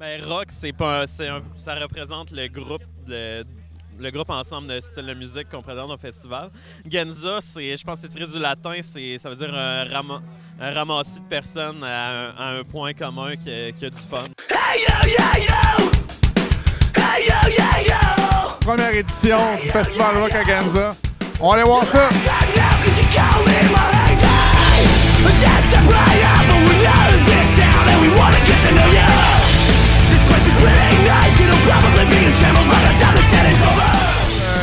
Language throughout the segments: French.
Ben, rock, c'est pas ça représente le groupe ensemble de style de musique qu'on présente au festival. Genza, je pense que c'est tiré du latin, ça veut dire un ramassis de personnes à un point commun qui a du fun. Hey yo, yeah, yo! Hey yo, yeah, yo! Première édition du Festival Rock à Genza. On va aller voir ça.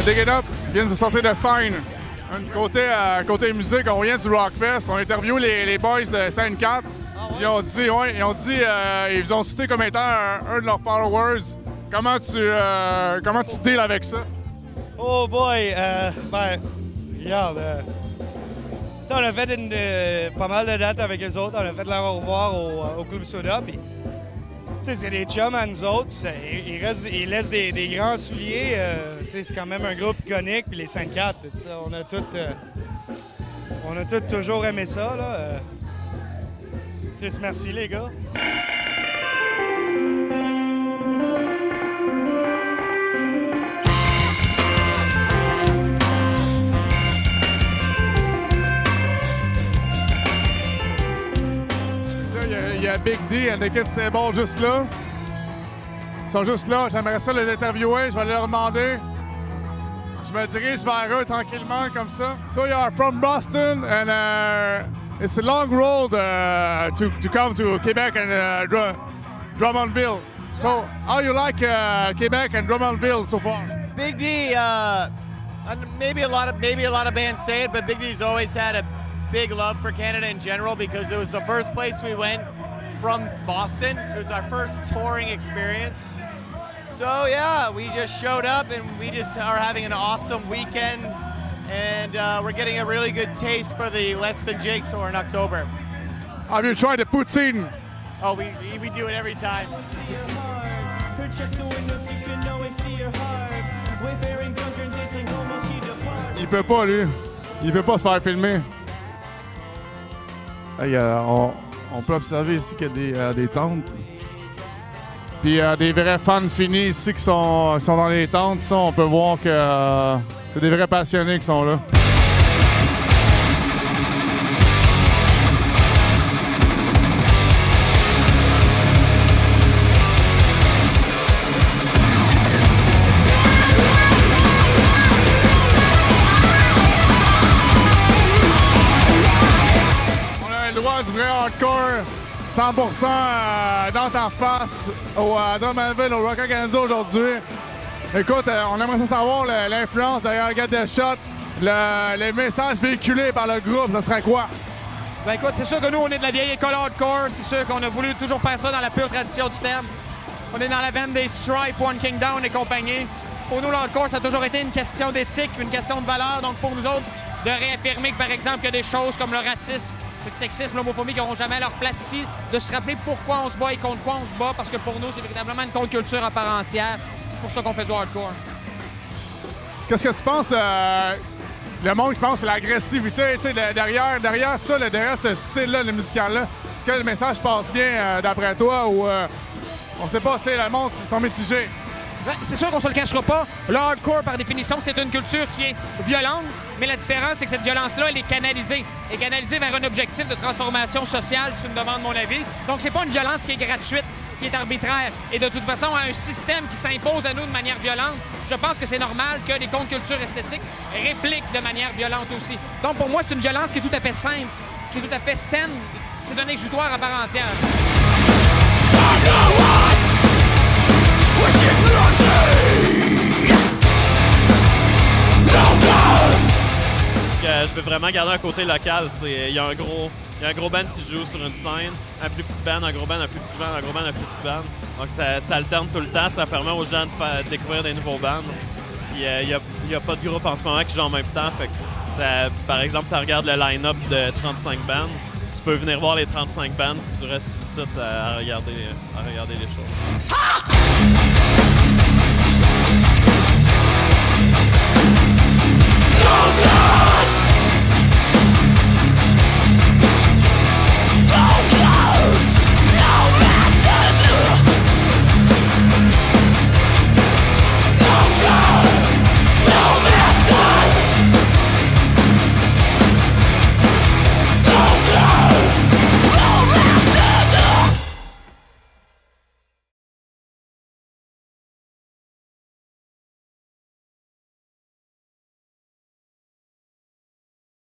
Dig It Up vient de sortir de scène. Côté musique, on vient du Rockfest. On a interviewé les boys de scène 4. Ils ont dit, ils vous ont cité comme étant un de leurs followers. Comment tu deals avec ça? Oh boy, regarde. On a fait pas mal de dates avec eux autres. On a fait leur au revoir au Club Soda. Puis, c'est des chums à nous autres. Ils laissent des grands souliers. C'est quand même un groupe iconique. Puis les 5-4, on a tous toujours aimé ça. Là. Chris, merci les gars. Il y a Big D et l'équipe C'est bon juste là. Ils sont juste là. J'aimerais ça les interviewer. Je vais leur demander. Je me dirige vers eux tranquillement comme ça. So you are from Boston and it's a long road to come to Quebec and Drummondville. So how you like Quebec and Drummondville so far? Big D, maybe a lot of bands say it, but Big D's always had a big love for Canada in general because it was the first place we went from Boston. It was our first touring experience. So yeah, we just showed up and we just are having an awesome weekend, and we're getting a really good taste for the Less Than Jake tour in October. Have you tried the poutine? Oh, we do it every time. Il peut pas, lui. Il peut pas se faire filmer. Hey, on peut observer ici qu'il y a des tentes. Puis il y a des vrais fans finis ici qui sont dans les tentes. Ça, on peut voir que c'est des vrais passionnés qui sont là. Du vrai hardcore, 100% dans ta face au Drummondville, au Rock à Genza aujourd'hui. Écoute, on aimerait ça savoir l'influence derrière Get the Shot, les messages véhiculés par le groupe, ça serait quoi? Ben écoute, c'est sûr que nous, on est de la vieille école hardcore. C'est sûr qu'on a voulu toujours faire ça dans la pure tradition du terme. On est dans la veine des Stripe, One King Down et compagnie. Pour nous, l'hardcore, ça a toujours été une question d'éthique, une question de valeur. Donc pour nous autres, de réaffirmer que, par exemple, il y a des choses comme le racisme, le sexisme, l'homophobie qui n'auront jamais leur place ici, de se rappeler pourquoi on se bat et contre quoi on se bat, parce que pour nous, c'est véritablement une contre-culture à part entière. C'est pour ça qu'on fait du hardcore. Qu'est-ce que tu penses, le monde qui pense à l'agressivité, tu sais, derrière ça, derrière ce style-là, le musical-là, est-ce que le message passe bien d'après toi ou on sait pas, tu sais, le monde, ils sont mitigés? C'est sûr qu'on se le cachera pas. Le hardcore, par définition, c'est une culture qui est violente, mais la différence, c'est que cette violence-là, elle est canalisée. Elle est canalisée vers un objectif de transformation sociale, c'est une demande de mon avis. Donc, c'est pas une violence qui est gratuite, qui est arbitraire. Et de toute façon, un système qui s'impose à nous de manière violente, je pense que c'est normal que les contre-cultures esthétiques répliquent de manière violente aussi. Donc, pour moi, c'est une violence qui est tout à fait simple, qui est tout à fait saine. C'est un exutoire à part entière. Je veux vraiment garder un côté local. Il y a un gros band qui joue sur une scène, un plus petit band, un gros band, un plus petit band, un gros band, un plus petit band. Donc ça alterne tout le temps, ça permet aux gens de découvrir des nouveaux bands. Il n'y a pas de groupe en ce moment qui joue en même temps. Fait que par exemple, tu regardes le line-up de 35 bands, tu peux venir voir les 35 bands si tu restes sur le site à regarder les choses.